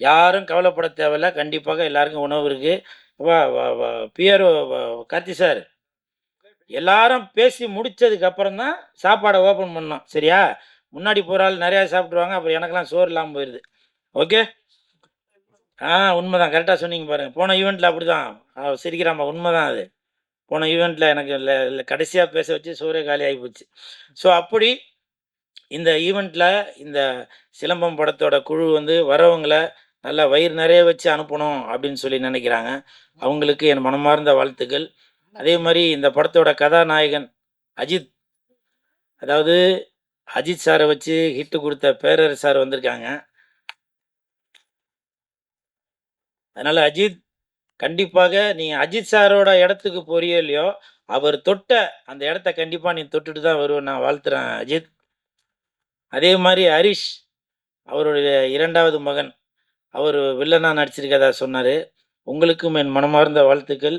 யாரும் கவலைப்பட தேவையில்ல. கண்டிப்பாக எல்லாருக்கும் உணவு இருக்கு. வ வ வ பியரோ கார்த்தி சார், எல்லாரும் பேசி முடிச்சதுக்கு அப்புறம் தான் சாப்பாட ஓப்பன் பண்ணணும். சரியா? முன்னாடி போற ஆள் நெறையா சாப்பிட்டுருவாங்க. அப்புறம் எனக்கெல்லாம் சோறு இல்லாம போயிருது. ஓகே? உண்மதான். கரெக்ட்டா சொன்னீங்க பாருங்க. போன ஈவென்ட்ல அப்படிதான். சிரிக்கிறான்ப்பா. உண்மதான் அது. போன ஈவென்ட்ல எனக்கு கடைசியா பேச வச்சு சோறே காலி ஆயி போச்சு. ஸோ அப்படி இந்த ஈவென்ட்ல இந்த சிலம்பம் படத்தோட குழு வந்து வரவங்கள நல்லா வயிறு நெறைய வச்சு அனுப்பணும் அப்படின்னு சொல்லி நெனைக்கிறாங்க. அவங்களுக்கு என் மனமார்ந்த வாழ்த்துக்கள். அதே மாரி இந்த படத்தோட கதாநாயகன் அஜித், அதாவது அஜித் சார வச்சு ஹிட் குடுத்த பேரரசு சார் வந்திருக்காங்க. அதனால அஜித், கண்டிப்பாக நீங்க அஜித் சாரோட இடத்துக்கு போறியோ இல்லையோ, அவர் தொட்ட அந்த இடத்த கண்டிப்பா நீ தொட்டுட்டு தான் வருவ. நான் வாழ்த்துறேன் அஜித். அதே மாரி ஹரிஷ், அவருடைய 2வது மகன். அவரு வில்லனா நடிச்சிருக்கதா சொன்னாரு. உங்களுக்கும் என் மனமார்ந்த வாழ்த்துக்கள்.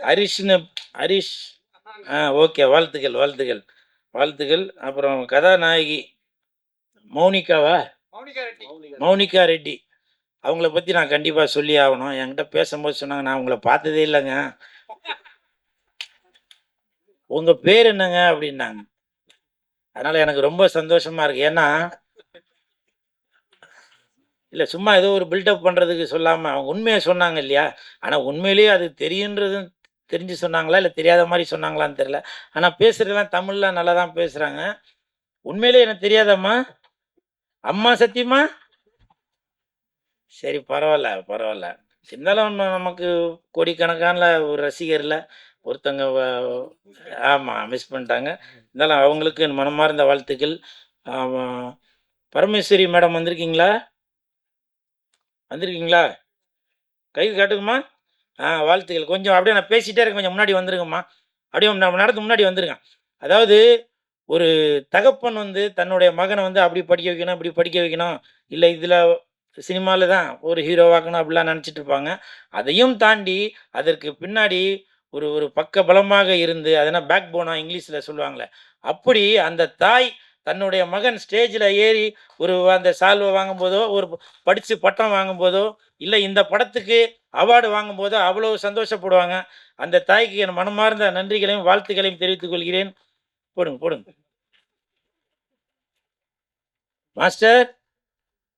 ஹரிஷ்னு ஹரிஷ் ஓகே. வாழ்த்துக்கள், வாழ்த்துக்கள், வாழ்த்துக்கள். அப்புறம் கதாநாயகி மௌனிகாவா? மௌனிகா ரெட்டி. அவங்கள பத்தி நான் கண்டிப்பா சொல்லியே ஆவணும். என்கிட்ட பேசம்போது சொன்னாங்க, "நான் உங்கள பார்த்ததே இல்லங்க. உங்க பேர் என்னங்க?" அப்படின்னாங்க. அதனால எனக்கு ரொம்ப சந்தோஷமா இருக்கு. ஏன்னா, இல்ல சும்மா ஏதோ ஒரு பில்டப் பண்றதுக்கு சொல்லாம, அவங்க உண்மைய சொன்னாங்க இல்லையா? ஆனா உண்மையிலேயே அது தெரியுன்றதும் தெரிஞ்சு சொன்னாங்களா? இல்ல தெரியாத மாரி சொன்னாங்களான்னு தெரியல. ஆனா பேசுறதெல்லாம் தமிழ்ல நல்லா தான் பேசுறாங்க. "உண்மையிலேயே எனக்கு தெரியாதாம்மா? அம்மா சத்தியமா?" சரி பரவால்ல, பரவால்ல. இருந்தாலும் நமக்கு கோடிக்கணக்கான ஒரு ரசிகர்ல ஒருத்தங்க ஆமா மிஸ் பண்ணிட்டாங்க. இருந்தாலும் அவங்களுக்கு என் மனமார்ந்த வாழ்த்துக்கள். ஆமா. பரமேஸ்வரி மேடம் வந்திருக்கீங்களா? வந்திருக்கீங்களா? கை காட்டுங்கம்மா. வாழ்த்துக்கள். கொஞ்சம் அப்படியே நான் பேசிட்டே இருக்கேன். கொஞ்சம் முன்னாடி வந்துருங்கம்மா. அப்படியே நம்ம நடந்து முன்னாடி வந்துருங்க. அதாவது ஒரு தகப்பன் வந்து தன்னுடைய மகன வந்து அப்படி படிக்க வைக்கணும், இப்படி படிக்க வைக்கணும். இல்ல இதுல சினிமால தான் ஒரு ஹீரோவாக்கணும் அப்படிலாம் நெனச்சுட்டு இருப்பாங்க. அதையும் தாண்டி அதற்கு பின்னாடி ஒரு ஒரு பக்கபலமாக இருந்து, அது என்ன பேக் போனா இங்கிலீஷ்ல சொல்லுவாங்கல்ல. அப்படி அந்த தாய் தன்னுடைய மகன் ஸ்டேஜ்ல ஏறி ஒரு அந்த சால்வ வாங்கும்போதோ, ஒரு படிச்சு பட்டம் வாங்கும்போதோ, இல்ல இந்த படத்துக்கு அவார்டு வாங்கும்போதோ அவ்வளவு சந்தோஷப்படுவாங்க. அந்த தாய்க்கு என் மனமார்ந்த நன்றிகளையும், வாழ்த்துக்களையும் தெரிவித்துக் கொள்கிறேன். போடுங்க, போடுங்க. மாஸ்டர்,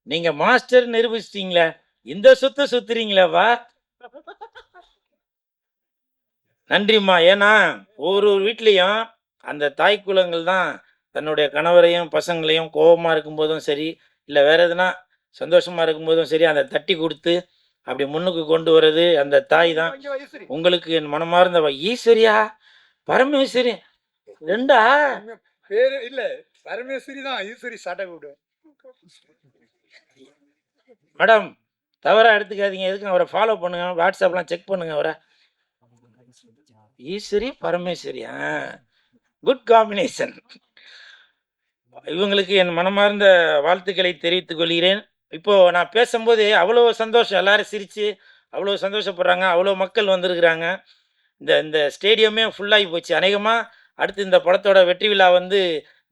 நீங்க மாஸ்டர் நிரூபிச்சிட்டீங்களே! இந்த சுத்து சுத்துறீங்களேப்பா! நன்றிம்மா. ஏன்னா, ஒரு ஒரு வீட்லயும் அந்த தாய் குலங்கள் தான் தன்னுடைய கணவரையும், பசங்களையும் கோவமா இருக்கும்போதும் சரி, இல்ல வேற எதுனா சந்தோஷமா இருக்கும்போதும் சரி, அத தட்டி குடுத்து, அப்படி முன்னுக்கு கொண்டு வர்றது அந்த தாய் தான். உங்களுக்கு என் மனமார்ந்த ஈஸ்வரியா? பரமேஸ்வரி 2ஆ? பேரு இல்ல. பரமேஸ்வரி தான். ஈஸ்வரி ஷார்ட்டா கூப்பிடுவேன். மேடம், தவறா எடுத்துக்காதீங்க. எதுக்கும் அவர ஃபாலோ பண்ணுங்க. WhatsAppலாம் செக் பண்ணுங்க அவர. ஈஸ்வரி, பரமேஸ்வரி. Good combination. இவங்களுக்கு என் மனமார்ந்த வாழ்த்துக்களை தெரிவித்துக் கொள்கிறேன். இப்போ நான் பேசும்போது அவ்வளோ சந்தோஷம். எல்லாரும் சிரிச்சு, அவ்வளோ சந்தோஷப்படுறாங்க. அவ்வளோ மக்கள் வந்திருக்கிறாங்க. இந்த இந்த ஸ்டேடியமே ஃபுல்லாகி போச்சு. அநேகமா அடுத்து இந்த படத்தோட வெற்றி விழா வந்து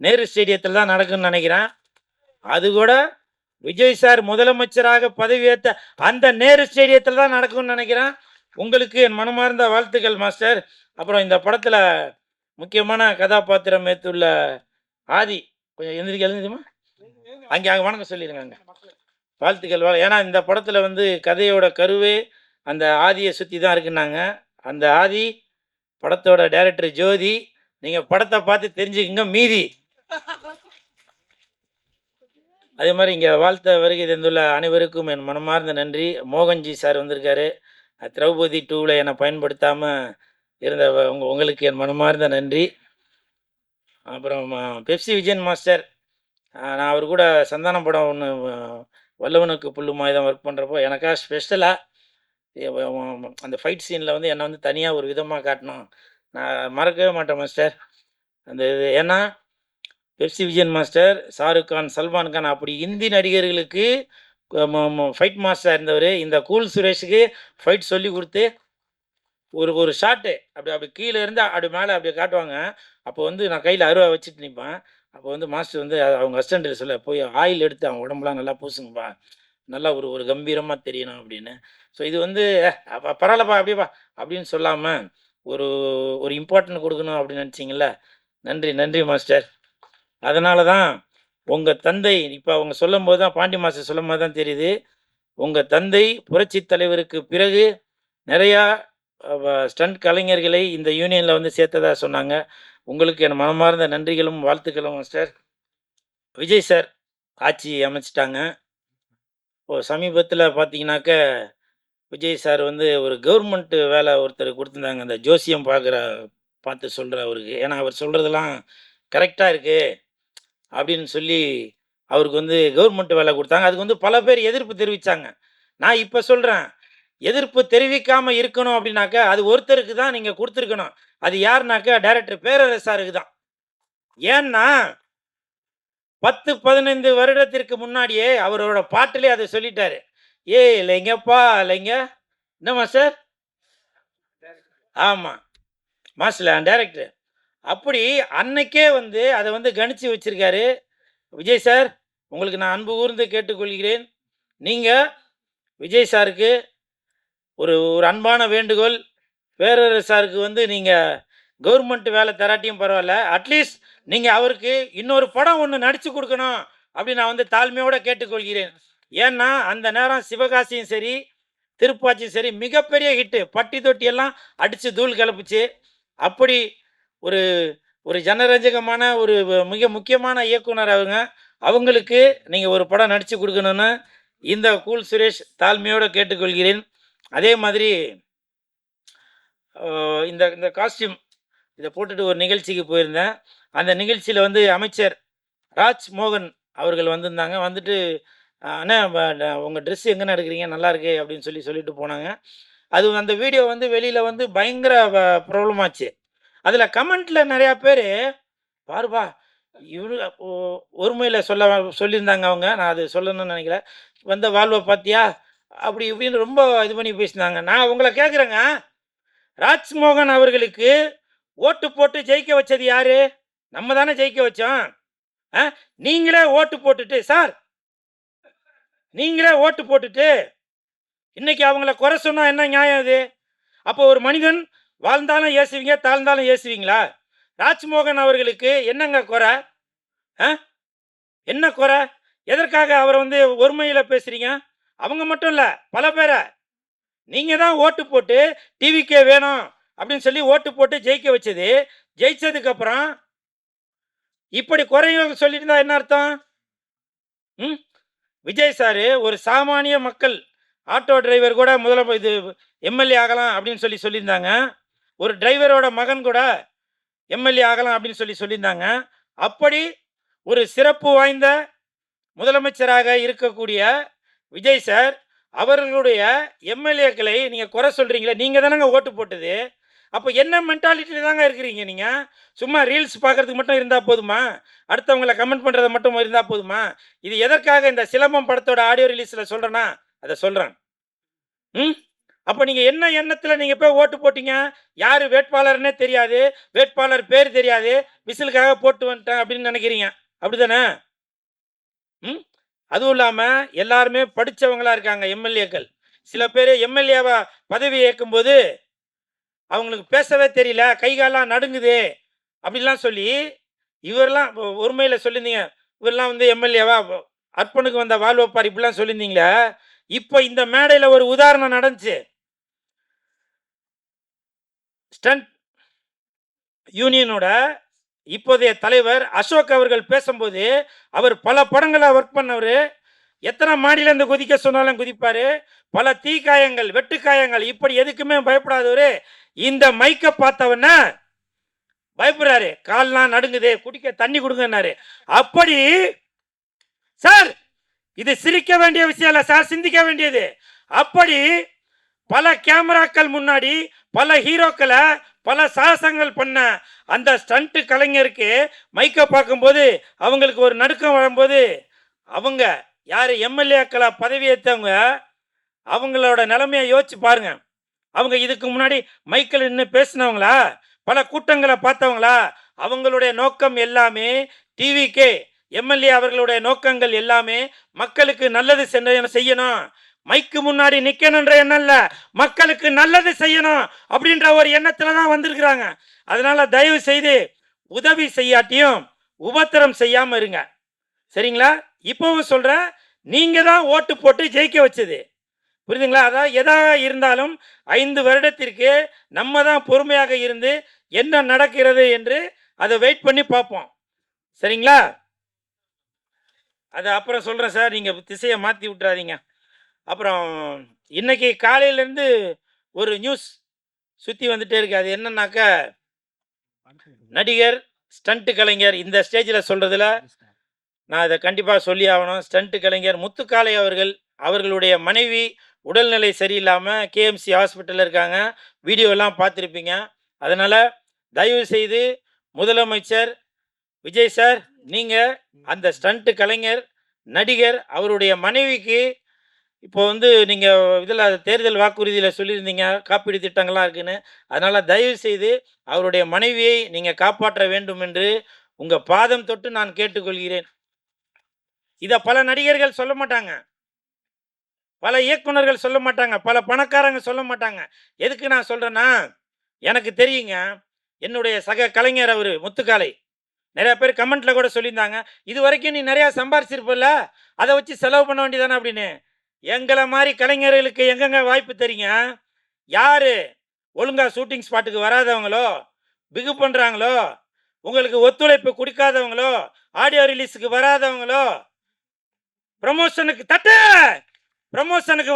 நேரு ஸ்டேடியத்தில தான் நடக்கும்னு நெனைக்கிறேன். அது கூட விஜய் சார் முதலமைச்சராக பதவியேத்த அந்த நேரு ஸ்டேடியத்தில தான் நடக்கும்னு நெனைக்கிறேன். உங்களுக்கு என் மனமார்ந்த வாழ்த்துக்கள் மாஸ்டர். அப்புறம் இந்த படத்தில முக்கியமான கதாபாத்திரம் ஏத்துள்ள ஆதி, கொஞ்சம் எழுந்திரிம்மா. அங்கே அங்கே வணக்கம் சொல்லிடுங்க அங்க. வாழ்த்துக்கள். ஏன்னா இந்த படத்தில வந்து கதையோட கருவே அந்த ஆதிய சுத்தி தான் இருக்குன்னாங்க. அந்த ஆதி படத்தோட டைரக்டர் ஜோதி. நீங்க படத்த பார்த்து தெரிஞ்சுக்கங்க மீதி. அதே மாரி இங்க வாழ்த்த வருகை தந்துள்ள அனைவருக்கும் என் மனமார்ந்த நன்றி. மோகன்ஜி சார் வந்திருக்காரு. திரௌபதி 2ல என்ன பயன்படுத்தாம இருந்த உங்களுக்கு என் மனமார்ந்த நன்றி. அப்புறம் பெப்சி விஜயன் மாஸ்டர். நான் அவரு கூட சந்தானம் படம் ஒண்ணு வல்லவனுக்கு புல்லுமாய் தான் ஒர்க் பண்றப்போ, எனக்கா ஸ்பெஷலா அந்த ஃபைட் சீன்ல வந்து என்ன வந்து தனியா ஒரு விதமா காட்டணும். நான் மறக்கவே மாட்டேன் மாஸ்டர். அந்த இது ஏன்னா, பெப்சி விஜயன் மாஸ்டர், ஷாருக் கான், சல்மான் கான் அப்படி ஹிந்தி நடிகர்களுக்கு ஃபைட் மாஸ்டரா இருந்தவரு. இந்த கூல் சுரேஷுக்கு ஃபைட் சொல்லிக் குடுத்து, ஒரு ஒரு ஷாட்டு அப்படி அப்படி கீழ இருந்து அப்படி மேல அப்படி காட்டுவாங்க. அப்போ வந்து நான் கையில அருவா வச்சுட்டு நிப்பேன். அப்போ வந்து மாஸ்டர் வந்து அவங்க அசிஸ்டன்ட் சொல்ல, "போய் ஆயில் எடுத்து அவன் உடம்புலாம் நல்லா பூசுங்கப்பா. நல்லா ஒரு ஒரு கம்பீரமா தெரியணும்" அப்படின்னு. ஸோ இது வந்து பரவாயில்லப்பா அப்படியேப்பா" அப்படின்னு சொல்லாம, ஒரு ஒரு இம்பார்ட்டன்ட் குடுக்கணும் அப்படின்னு நினைச்சீங்கல்ல. நன்றி, நன்றி மாஸ்டர். அதனால தான் உங்க தந்தை இப்ப அவங்க சொல்லும்போது தான் பாண்டி மாஸ்டர் சொல்லும்போது தான் தெரியுது. உங்க தந்தை புரட்சித் தலைவருக்கு பிறகு நெறையா ஸ்டண்ட் கலைஞர்களை இந்த யூனியன்ல வந்து சேர்த்ததா சொன்னாங்க. உங்களுக்கு என் மனமார்ந்த நன்றிகளும், வாழ்த்துக்களும் மாஸ்டர். விஜய் சார் ஆட்சி அமைச்சுட்டாங்க. இப்போ சமீபத்தில பார்த்தீங்கன்னாக்க, விஜய் சார் வந்து ஒரு கவர்மெண்ட் வேலை ஒருத்தருக்கு குடுத்துருந்தாங்க. அந்த ஜோசியம் பார்த்து சொல்றவருக்கு. ஏன்னா, அவர் சொல்றதெல்லாம் கரெக்ட்டா இருக்கு அப்படின்னு சொல்லி, அவருக்கு வந்து கவர்மெண்ட் வேலை குடுத்தாங்க. அதுக்கு வந்து பல பேர் எதிர்ப்பு தெரிவிச்சாங்க. நான் இப்ப சொல்றேன், எதிர்ப்பு தெரிவிக்காம இருக்கணும் அப்படின்னாக்க, அது ஒருத்தருக்கு தான் நீங்க குடுத்துருக்கணும். அது யாருனாக்க, டைரக்டர் பேரரசு சாருக்கு தான். ஏன்னா 10, 15 வருடத்திற்கு முன்னாடியே அவரோட பாட்டுலயே அத சொல்லிட்டாரு. "ஏய் லைங்கப்பா லைங்க" என்ன மாஸ்டர்? ஆமா. Master director. அப்படி அன்னைக்கே வந்து அத வந்து கணிச்சு வச்சிருக்காரு. விஜய் சார், உங்களுக்கு நான் அன்பு கூர்ந்து கேட்டுக்கொள்கிறேன். நீங்க விஜய் சாருக்கு ஒரு ஒரு அன்பான வேண்டுகோள். பேரரசு சாருக்கு வந்து நீங்க கவர்மெண்ட் வேலை தராட்டியும் பரவால்ல. அட்லீஸ்ட் நீங்க அவருக்கு இன்னொரு படம் ஒண்ணு நடிச்சு குடுக்கணும். அப்படின்னு நான் வந்து தாழ்மையோட கேட்டுக்கொள்கிறேன். ஏன்னா, அந்த நேரம் சிவகாசியும் சரி, திருப்பாச்சியும் சரி மிகப்பெரிய ஹிட்டு. பட்டி தொட்டி எல்லாம் அடிச்சு தூள் கிளப்புச்சு. அப்படி ஒரு ஒரு ஜனரஞ்சகமான ஒரு மிக முக்கியமான இயக்குனர் அவங்க. அவங்களுக்கு நீங்க ஒரு படம் நடிச்சு குடுக்கணும்னு இந்த கூல் சுரேஷ் தாழ்மையோட கேட்டுக்கொள்கிறேன். அதே மாதிரி இந்த இந்த காஸ்டியூம் இத போட்டுட்டு ஒரு நிகழ்ச்சிக்கு போயிருந்தேன். அந்த நிகழ்ச்சியில வந்து அமைச்சர் ராஜ்மோகன் அவர்கள் வந்திருந்தாங்க. வந்துட்டு "அண்ணே உங்க ட்ரெஸ் எங்கண்ணே எடுக்குறீங்க? நல்லா இருக்கே" அப்படின்னு சொல்லிட்டு போனாங்க. அது அந்த வீடியோ வந்து வெளியில வந்து பயங்கர ப்ராப்ளம் ஆச்சு. அதில கமெண்ட்ல நெறையா பேரு, "பாருப்பா இவரு ஒருமையில சொல்லியிருந்தாங்க அவங்க. நான் அது சொல்லணும்னு நெனைக்கல. "வந்த வாழ்வ பாத்தியா?" அப்படி இப்படின்னு ரொம்ப இது பண்ணி பேசினாங்க. நான் உங்கள கேட்குறேங்க, ராஜ்மோகன் அவர்களுக்கு ஓட்டு போட்டு ஜெயிக்க வச்சது யாரு? நம்ம தானே ஜெயிக்க வச்சோம். அ நீங்களே ஓட்டு போட்டுட்டு சார் நீங்களே ஓட்டு போட்டுட்டு, இன்னைக்கு அவங்கள குறை சொன்னா என்ன நியாயம் இது? அப்போ ஒரு மனிதன் வாழ்ந்தாலும் ஏசுவீங்க, தாழ்ந்தாலும் ஏசுவீங்களா? ராஜ்மோகன் அவர்களுக்கு என்னங்க குறை? அ என்ன குறை? எதற்காக அவர வந்து ஒருமையில பேசுறீங்க? அவங்க மட்டும் இல்ல, பல பேர. நீங்க தான் ஓட்டு போட்டு டிவிகே வேணும் அப்படின்னு சொல்லி ஓட்டு போட்டு ஜெயிக்க வச்சது. ஜெயிச்சதுக்கு அப்புறம் இப்படி குறைகள் சொல்லிட்டு இருந்தா என்ன அர்த்தம்? ம். விஜய் சாரு ஒரு சாமானிய மக்கள் ஆட்டோ டிரைவர் கூட முதல்ல இது எம்எல்ஏ ஆகலாம் அப்படின்னு சொல்லியிருந்தாங்க. ஒரு டிரைவரோட மகன் கூட எம்எல்ஏ ஆகலாம் அப்படின்னு சொல்லியிருந்தாங்க. அப்படி ஒரு சிறப்பு வாய்ந்த முதலமைச்சராக இருக்கக்கூடிய விஜய் சார், அவர்களுடைய எம்எல்ஏக்களை நீங்க குறை சொல்றீங்களே, நீங்க தானங்க ஓட்டு போட்டது. அப்ப என்ன மென்டாலிட்டில தாங்க இருக்கிறீங்க நீங்க? சும்மா ரீல்ஸ் பார்க்கறதுக்கு மட்டும் இருந்தா போதுமா? அடுத்தவங்கள கமெண்ட் பண்றது மட்டும் இருந்தா போதுமா? இது எதற்காக இந்த சிலம்பம் படத்தோட ஆடியோ ரிலீஸ்ல சொல்றேன்னா, அத சொல்றேன். ம். அப்ப நீங்க என்ன எண்ணத்துல நீங்க போய் ஓட்டு போட்டீங்க? யாரு வேட்பாளர்ன்னே தெரியாது. வேட்பாளர் பேர் தெரியாது. விசிலுக்காக போட்டு வந்துட்டேன் அப்படின்னு நினைக்கிறீங்க. அப்படிதானே? ம். அதுவும் இல்லாம எல்லாருமே படிச்சவங்களா இருக்காங்க எம்எல்ஏக்கள். சில பேரு எம்எல்ஏவா பதவி ஏற்கும்போது, அவங்களுக்கு பேசவே தெரியல. கை கால்லாம் நடுங்குது. அப்படிலாம் சொல்லி, இவரெல்லாம் ஒருமையில சொல்லியிருந்தீங்க. இவரெல்லாம் வந்து எம்எல்ஏவா அர்ப்பனுக்கு வந்த வால் வைப்பார் இப்படிலாம் சொல்லியிருந்தீங்களே. இப்ப இந்த மேடையில ஒரு உதாரணம் நடந்துச்சு. ஸ்டண்ட் யூனியனோட இப்போதைய தலைவர் அசோக் அவர்கள் பேசும்போது, அவர் பல படங்கள்ல ஒர்க் பண்ணவரு. எத்தனை மாடியில இருந்து குதிக்க சொன்னாலும் குதிப்பாரு. பல தீக்காயங்கள், வெட்டுக்காயங்கள் இப்படி எதுக்குமே பயப்படாதவரு, இந்த மைக்க பார்த்தவன பயப்படுறாரு. கால்லாம் நடுங்குது. குடிக்க தண்ணி குடுங்கன்னாரு. அப்படி சார் இது சிரிக்க வேண்டிய விஷயம் இல்ல சார், சிந்திக்க வேண்டியது. அப்படி பல கேமராக்கள் முன்னாடி பல ஹீரோக்களை பல சாகசங்கள் பண்ண அந்த ஸ்டண்ட் கலைஞருக்கு மைக்க பார்க்கும்போது அவங்களுக்கு ஒரு நடுக்கம் வரும்போது அவங்க யார் எம்எல்ஏக்களை பதவியேற்றவங்க அவங்களோட நிலைமையை யோசிச்சு பாருங்க. அவங்க இதுக்கு முன்னாடி மைக்கில் நின்று பேசினவங்களா? பல கூட்டங்களை பார்த்தவங்களா? அவங்களுடைய நோக்கம் எல்லாமே டிவிகே எம்எல்ஏ அவர்களுடைய நோக்கங்கள் எல்லாமே மக்களுக்கு நல்லது செய்யணும், மைக்கு முன்னாடி நிக்கணும்ன்ற எண்ணம் இல்ல, மக்களுக்கு நல்லது செய்யணும் அப்படின்ற ஒரு எண்ணத்துல தான் வந்திருக்கிறாங்க. அதனால தயவு செய்து உதவி செய்யாட்டியும் உபத்திரம் செய்யாம இருங்க, சரிங்களா? இப்பவும் சொல்றேன், நீங்க தான் ஓட்டு போட்டு ஜெயிக்க வச்சது, புரியுதுங்களா? அதாவது எதா இருந்தாலும் 5 வருடத்திற்கு நம்ம தான் பொறுமையாக இருந்து என்ன நடக்கிறது என்று அதை வெயிட் பண்ணி பார்ப்போம், சரிங்களா? அது அப்புறம் சொல்றேன் சார், நீங்க திசையை மாத்தி விட்டுறாதீங்க. அப்புறம் இன்னைக்கு காலையிலேருந்து ஒரு நியூஸ் சுற்றி வந்துட்டே இருக்கு. அது என்னன்னாக்கா, நடிகர், ஸ்டண்ட் கலைஞர், இந்த ஸ்டேஜில் சொல்கிறதுல நான் இதை கண்டிப்பாக சொல்லி ஆகணும். ஸ்டண்ட் கலைஞர் முத்துக்காளை அவர்களுடைய மனைவி உடல்நிலை சரியில்லாமல் கேஎம்சி ஹாஸ்பிட்டலில் இருக்காங்க. வீடியோலாம் பார்த்துருப்பீங்க. அதனால் தயவு செய்து முதலமைச்சர் விஜய் சார், நீங்கள் அந்த ஸ்டண்ட் கலைஞர், நடிகர் அவருடைய மனைவிக்கு இப்போ வந்து நீங்கள் இதில் தேர்தல் வாக்குறுதியில் சொல்லியிருந்தீங்க காப்பீடு திட்டங்கள்லாம் இருக்குன்னு. அதனால் தயவு செய்து அவருடைய மனைவியை நீங்கள் காப்பாற்ற வேண்டும் என்று உங்கள் பாதம் தொட்டு நான் கேட்டுக்கொள்கிறேன். இதை பல நடிகர்கள் சொல்ல மாட்டாங்க, பல இயக்குனர்கள் சொல்ல மாட்டாங்க, பல பணக்காரங்க சொல்ல மாட்டாங்க. எதுக்கு நான் சொல்கிறேன்னா, எனக்கு தெரியுங்க, என்னுடைய சக கலைஞர் அவர் முத்துக்காளை நிறையா பேர் கமெண்ட்டில் கூட சொல்லியிருந்தாங்க, இது வரைக்கும் நீ நிறையா சம்பாரிச்சிருப்பல, அதை வச்சு செலவு பண்ண வேண்டியதானே அப்படின்னு. எங்களை மாதிரி கலைஞர்களுக்கு எங்கெங்க வாய்ப்பு தரீங்க? யாரு ஒழுங்காக ஷூட்டிங் ஸ்பாட்டுக்கு வராதவங்களோ, பிகு பண்ணுறாங்களோ, உங்களுக்கு ஒத்துழைப்பு கொடுக்காதவங்களோ, ஆடியோ ரிலீஸுக்கு வராதவங்களோ, ப்ரமோஷனுக்கு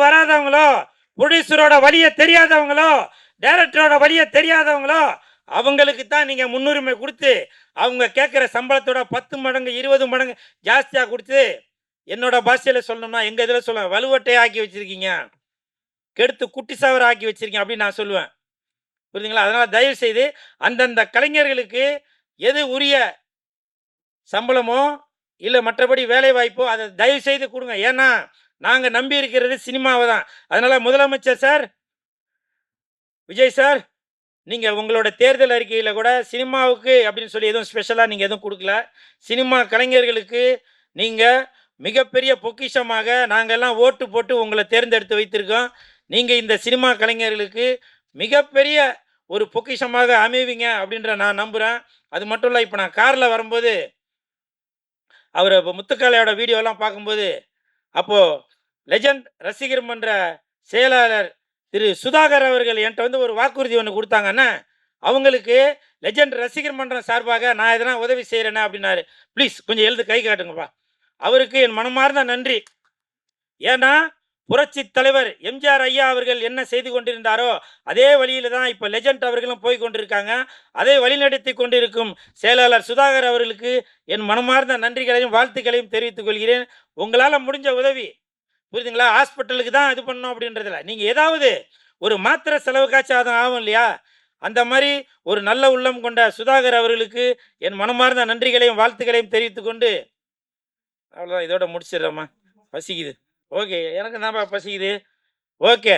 வராதவங்களோ, ப்ரொடியூசரோட வழியை தெரியாதவங்களோ, டைரக்டரோட வழியை தெரியாதவங்களோ, அவங்களுக்கு தான் நீங்கள் முன்னுரிமை கொடுத்து அவங்க கேட்குற சம்பளத்தோட 10 மடங்கு 20 மடங்கு ஜாஸ்தியாக கொடுத்து, என்னோட பாஷையில் சொல்லணும்னா எங்கள் இதில் சொல்ல வலுவட்டையை ஆக்கி வச்சுருக்கீங்க, கெடுத்து குட்டி சாவர ஆக்கி வச்சுருக்கீங்க அப்படின்னு நான் சொல்லுவேன், புரியுதுங்களா? அதனால் தயவு செய்து அந்தந்த கலைஞர்களுக்கு எது உரிய சம்பளமோ இல்லை மற்றபடி வேலை வாய்ப்போ அதை தயவு செய்து கொடுங்க. ஏன்னா நாங்கள் நம்பி இருக்கிறது சினிமாவை தான். அதனால் முதலமைச்சர் சார், விஜய் சார், நீங்கள் உங்களோட தேர்தல் அறிக்கையில் கூட சினிமாவுக்கு அப்படின்னு சொல்லி எதுவும் ஸ்பெஷலாக நீங்கள் எதுவும் கொடுக்கல. சினிமா கலைஞர்களுக்கு நீங்கள் மிகப்பெரிய பொக்கிஷமாக நாங்கள்லாம் ஓட்டு போட்டு உங்களை தேர்ந்தெடுத்து வைத்திருக்கோம். நீங்கள் இந்த சினிமா கலைஞர்களுக்கு மிகப்பெரிய ஒரு பொக்கிஷமாக அமைவீங்க அப்படின்ற நான் நம்புகிறேன். அது மட்டும் இல்லை, இப்போ நான் காரில் வரும்போது அவர் இப்போ முத்துக்காளையோட வீடியோலாம் பார்க்கும்போது, அப்போது லெஜண்ட் ரசிகர் மன்ற செயலாளர் திரு சுதாகர் அவர்கள் என்கிட்ட வந்து ஒரு வாக்குறுதி ஒன்று கொடுத்தாங்கன்னா, அவங்களுக்கு லெஜண்ட் ரசிகர் மன்றம் சார்பாக நான் எதனா உதவி செய்கிறேன்னா அப்படின்னாரு. ப்ளீஸ் கொஞ்சம் எழுது கை காட்டுங்கப்பா. அவருக்கு என் மனமார்ந்த நன்றி. ஏன்னா புரட்சி தலைவர் எம்ஜிஆர் ஐயா அவர்கள் என்ன செய்து கொண்டிருந்தாரோ அதே வழியில தான் இப்போ லெஜண்ட் அவர்களும் போய் கொண்டிருக்காங்க. அதை வழிநடத்தி கொண்டிருக்கும் செயலாளர் சுதாகர் அவர்களுக்கு என் மனமார்ந்த நன்றிகளையும் வாழ்த்துக்களையும் தெரிவித்துக் கொள்கிறேன். உங்களால் முடிஞ்ச உதவி, புரியுதுங்களா? ஹாஸ்பிட்டலுக்கு தான் இது பண்ணணும் அப்படின்றதில்ல, நீங்கள் ஏதாவது ஒரு மாத்திரை செலவுக்காச்சும் அது ஆகும் இல்லையா? அந்த மாதிரி ஒரு நல்ல உள்ளம் கொண்ட சுதாகர் அவர்களுக்கு என் மனமார்ந்த நன்றிகளையும் வாழ்த்துக்களையும் தெரிவித்துக் கொண்டு அவ்வளோதான், இதோட முடிச்சிடுறோம்மா. பசிக்குது. ஓகே, எனக்கு தான்ப்பா பசிக்குது. ஓகே.